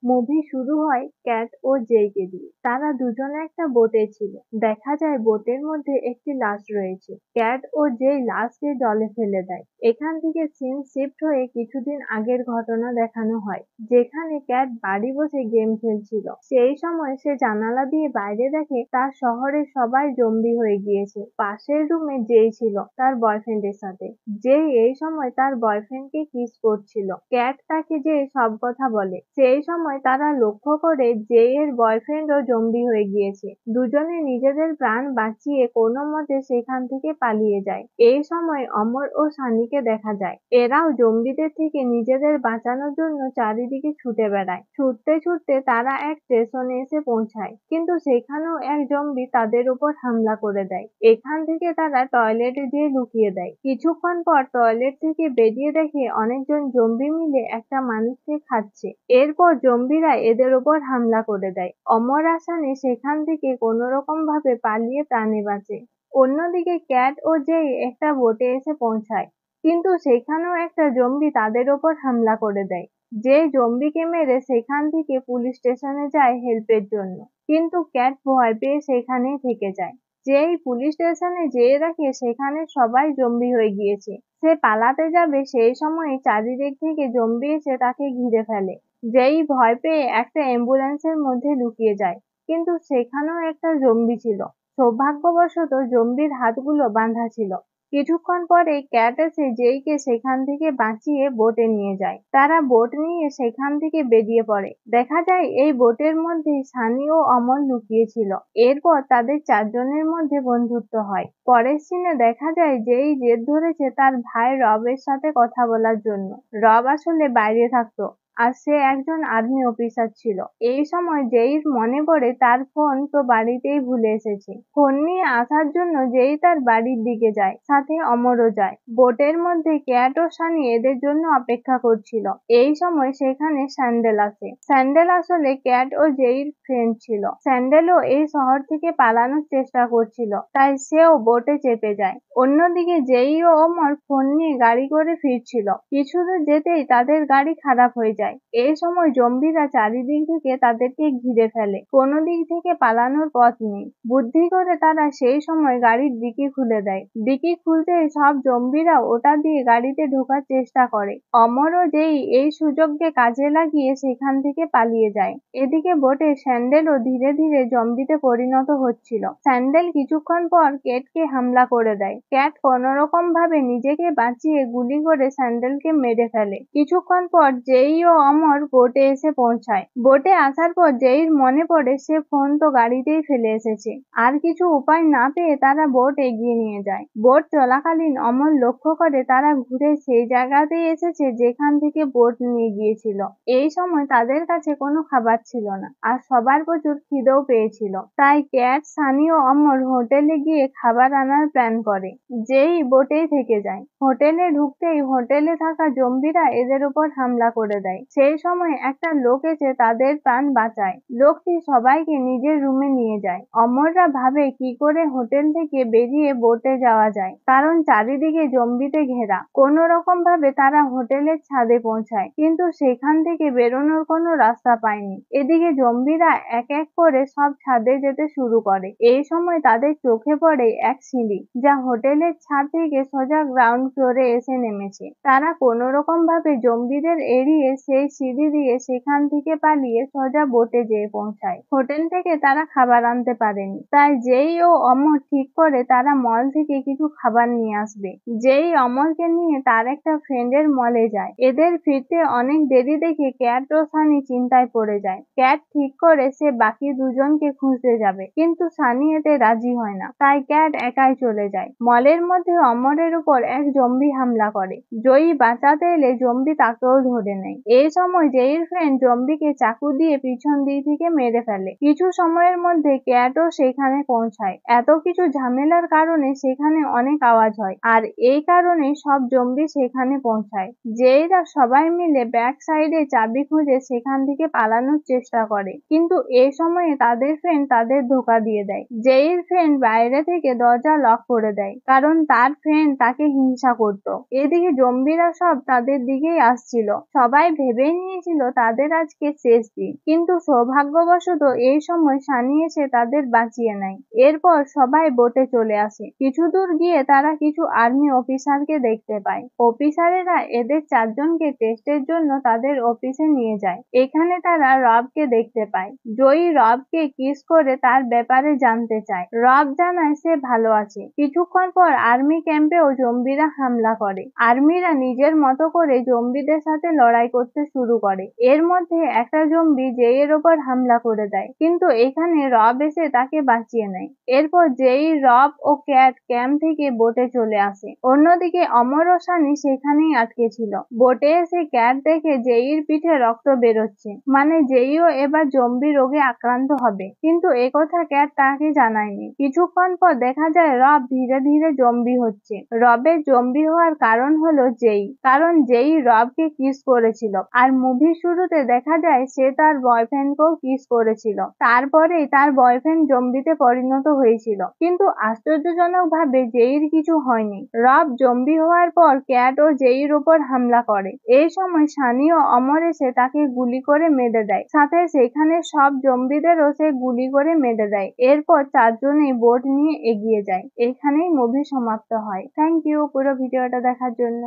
Movie শুরু হয় cat ও জেইকে দিয়ে। তারা দুজনে একটা বোটে ছিল। দেখা যায় বোটের মধ্যে একটি লাশ রয়েছে। ক্যাট ও জেই লাশকে জলে ফেলে দেয়। এখান থেকে সিন শিফট হয়ে কিছুদিন আগের ঘটনা দেখানো হয়, যেখানে ক্যাট বাড়ি বসে গেম খেলছিল। সেই সময় সে জানালা দিয়ে বাইরে দেখে তার শহরের সবাই জম্বি হয়ে গিয়েছে। পাশের রুমে জেই ছিল তার বয়ফ্রেন্ডের সাথে। জেই এই সময় তার বয়ফ্রেন্ডকে কিস করছিল। ক্যাট তাকে যে সব কথা বলে। সেই সময় তারা লক্ষ্য করে জেই এর বয়ফ্রেন্ডও জম্বি হয়ে গিয়েছে। দুজনে নিজেদের প্রাণ বাঁচিয়ে কোনো মতে সেখান থেকে পালিয়ে যায়। এই সময় অমর ও সানিকে দেখা যায়। এরাও জম্বিদের থেকে নিজেদের বাঁচানোর জন্য চারিদিকে ছুটে বেড়ায়। ছুটতে ছুটতে তারা এক স্টেশনে এসে পৌঁছায়, কিন্তু সেখানেও এক জম্বি তাদের উপর হামলা করে দেয়। এখান থেকে তারা টয়লেটে গিয়ে লুকিয়ে দেয়। কিছুক্ষণ পর টয়লেট থেকে বেরিয়ে দেখে অনেকজন জম্বি মিলে একটা মানুষকে খাচ্ছে। এরপর জম্বিরা এদের উপর হামলা করে দেয়। অমর আসানে সেখান থেকে কোনোরকম ভাবে পালিয়ে প্রাণে বাঁচে। অন্যদিকে ক্যাট ও জেই একটা বোটে এসে পৌঁছায়, কিন্তু সেখানেও একটা জম্বি তাদের ওপর হামলা করে দেয়। যে জম্বিকে মেরে সেখান থেকে পুলিশ স্টেশনে যায় হেল্পের জন্য, কিন্তু ক্যাট ভয় পেয়ে সেখানেই থেকে যায়। যেই পুলিশ স্টেশনে যেয়ে দেখে সেখানে সবাই জম্বি হয়ে গিয়েছে। সে পালাতে যাবে সেই সময় চারিদিক থেকে জম্বি এসে তাকে ঘিরে ফেলে। যেই ভয় পেয়ে একটা অ্যাম্বুলেন্সের মধ্যে লুকিয়ে যায়, কিন্তু সেখানেও একটা জম্বি ছিল। সৌভাগ্যবশত জম্বির হাতগুলো বাঁধা ছিল। কিছুক্ষণ পরে ক্যাট এসে জেইকে সেখান থেকে বাঁচিয়ে বোটে নিয়ে যায়। তারা বোট নিয়ে সেখান থেকে বেরিয়ে পড়ে। দেখা যায় এই বোটের মধ্যেই সানি ও অমল লুকিয়ে ছিল। এরপর তাদের চারজনের মধ্যে বন্ধুত্ব হয়। পরের সিনে দেখা যায় জেই জেদ ধরেছে তার ভাই রবের সাথে কথা বলার জন্য। রব আসলে বাইরে থাকতো, আর সে একজন আর্মি অফিসার ছিল। এই সময় জেইর মনে পড়ে তার ফোন তো বাড়িতেই ভুলে এসেছে। ফোন নিয়ে আসার জন্য জেই তার বাড়ির দিকে যায়, সাথে অমরও যায়। বোটের মধ্যে ক্যাট ও সানি এদের জন্য অপেক্ষা করছিল। এই সময় সেখানে স্যান্ডেল আসে। স্যান্ডেল আসলে ক্যাট ও জেইর ফ্রেন্ড ছিল। স্যান্ডেলও এই শহর থেকে পালানোর চেষ্টা করছিল, তাই সেও বোটে চেপে যায়। অন্যদিকে জেই ও অমর ফোন নিয়ে গাড়ি করে ফিরছিল। কিছুদূর যেতেই তাদের গাড়ি খারাপ হয়ে যায়। এই সময় জম্বিরা চারিদিক থেকে তাদেরকে ঘিরে ফেলে। কোনো দিক থেকে পালানোর পথ নেই। বুদ্ধি করে তারা সেই সময় গাড়ির ডিকি খুলে দেয়। ডিকি খুলতেই সব জম্বিরা ওটা দিয়ে গাড়িতে ঢোকার চেষ্টা করে। অমর ও জেই এই সুযোগকে কাজে লাগিয়ে সেখান থেকে পালিয়ে যায়। এদিকে বোটে স্যান্ডেলও ধীরে ধীরে জম্বিতে পরিণত হচ্ছিল। স্যান্ডেল কিছুক্ষণ পর ক্যাটকে হামলা করে দেয়। ক্যাট কোনোরকম ভাবে নিজেকে বাঁচিয়ে গুলি করে স্যান্ডেলকে মেরে ফেলে। কিছুক্ষণ পর জেই ও অমর বোটে এসে পৌঁছায়। বোটে আসার পর জেইর মনে পড়ে সে ফোন তো গাড়িতেই ফেলে এসেছে। আর কিছু উপায় না পেয়ে তারা বোট এগিয়ে নিয়ে যায়। বোট চলাকালীন অমর লক্ষ্য করে তারা ঘুরে সেই জায়গাতেই এসেছে যেখান থেকে বোট নিয়ে গিয়েছিল। এই সময় তাদের কাছে কোনো খাবার ছিল না, আর সবার প্রচুর খিদেও পেয়েছিল। তাই ক্যাট, সানি ও অমর হোটেলে গিয়ে খাবার আনার প্ল্যান করে। জেই বোটেই থেকে যায়। হোটেলে ঢুকতেই হোটেলে থাকা জম্বিরা এদের উপর হামলা করে দেয়। সেই সময় একটা লোক এসে তাদের প্রাণ বাঁচায়। লোকটি সবাইকে নিজের রুমে নিয়ে যায়। অমররা ভাবে কি করে হোটেল থেকে বেরিয়ে বোটে যাওয়া যায়, কারণ চারিদিকে জম্বিতে ঘেরা। কোনো রকম ভাবে তারা হোটেলের ছাদে পৌঁছায়, কিন্তু সেখান থেকে বেরোনোর কোনো রাস্তা পায়নি। এদিকে জম্বিরা এক এক করে সব ছাদে যেতে শুরু করে। এই সময় তাদের চোখে পড়ে এক সিঁড়ি, যা হোটেলের ছাদ থেকে সোজা গ্রাউন্ড ফ্লোরে এসে নেমেছে। তারা কোনো রকম ভাবে জম্বিদের এড়িয়ে সেই সিঁড়ি দিয়ে সেখান থেকে পালিয়ে সোজা বোটে যেয়ে পৌঁছায়। হোটেল থেকে তারা খাবার আনতে পারেনি, তাই জেই ও অমর ঠিক করে তারা মল থেকে কিছু খাবার নিয়ে আসবে। জেই অমরকে নিয়ে তার একটা ফ্রেন্ডের মলে যায়। এদের ফিরতে অনেক দেরি দেখে ক্যাট ও সানি চিন্তায় পড়ে যায়। ক্যাট ঠিক করে সে বাকি দুজনকে খুঁজতে যাবে, কিন্তু সানি এতে রাজি হয় না, তাই ক্যাট একাই চলে যায়। মলের মধ্যে অমরের উপর এক জম্বি হামলা করে। জয়ী বাঁচাতে এলে জম্বি তাকেও ধরে নেয়। এই সময় জেইর ফ্রেন্ড জম্বিকে চাকু দিয়ে পিছন দিক থেকে মেরে ফেলে। কিছু সময়ের মধ্যে ক্যাটও সেখানে পৌঁছায়। এত কিছু ঝামেলার কারণে সেখানে অনেক আওয়াজ হয়, আর এই কারণে সব জম্বি সেখানে পৌঁছায়। জেইরা সবাই মিলে ব্যাক সাইডে চাবি খুঁজে সেখান থেকে পালানোর চেষ্টা করে, কিন্তু এই সময়ে তাদের ফ্রেন্ড তাদের ধোঁকা দিয়ে দেয়। জেইর ফ্রেন্ড বাইরে থেকে দরজা লক করে দেয়, কারণ তার ফ্রেন্ড তাকে হিংসা করত। এদিকে জম্বিরা সব তাদের দিকেই আসছিল। সবাই ভেবে ভেবেই নিয়েছিল তাদের আজকে শেষ দিন, কিন্তু সৌভাগ্যবশত এই সময় সানি এসে তাদের বাঁচিয়ে নেয়। এরপর সবাই বোটে চলে আসে। কিছু দূর গিয়ে তারা কিছু আর্মি অফিসারকে দেখতে পায়। অফিসারেরা এদের 4 জনকে টেস্টের জন্য তাদের অফিসে নিয়ে যায়। এখানে তারা রবকে দেখতে পায়। জয়ী রবকে কিস করে তার ব্যাপারে জানতে চায়। রব জানায় সে ভালো আছে। কিছুক্ষণ পর আর্মি ক্যাম্পেও জম্বিরা হামলা করে। আর্মিরা নিজের মতো করে জম্বিদের সাথে লড়াই করতে শুরু করে। এর মধ্যে একটা জম্বি জেইয়ের ওপর হামলা করে দেয়, কিন্তু এখানে রব এসে তাকে বাঁচিয়ে নেয়। এরপর জেই, রব ও ক্যাট ক্যাম্প থেকে বোটে চলে আসে। অন্যদিকে অমর ও সানি সেখানেই আটকে ছিল। বোটে এসে ক্যাট দেখে জেইর পিঠে রক্ত বেরোচ্ছে, মানে জেইও এবার জম্বি রোগে আক্রান্ত হবে, কিন্তু একথা ক্যাট তাকে জানায়নি। কিছুক্ষণ পর দেখা যায় রব ধীরে ধীরে জম্বি হচ্ছে। রবের জম্বি হওয়ার কারণ হলো জেই, কারণ জেই রবকে কিস করেছিল, আর মুভির শুরুতে দেখা যায় সে তার বয়ফ্রেন্ডকেও কিস করেছিল। তারপরেই তার বয়ফ্রেন্ড জম্বিতে পরিণত হয়েছিল, কিন্তু আশ্চর্যজনক ভাবে জেইর কিছু হয়নি। রব জম্বি হওয়ার পর ক্যাট ও জেইর উপর হামলা করে। এই সময় সানি ও অমর এসে তাকে গুলি করে মেরে দেয়, সাথে সেখানে সব জম্বিদেরও সে গুলি করে মেরে দেয়। এরপর 4 জনেই বোট নিয়ে এগিয়ে যায়। এখানেই মুভি সমাপ্ত হয়। থ্যাংক ইউ পুরো ভিডিওটা দেখার জন্য।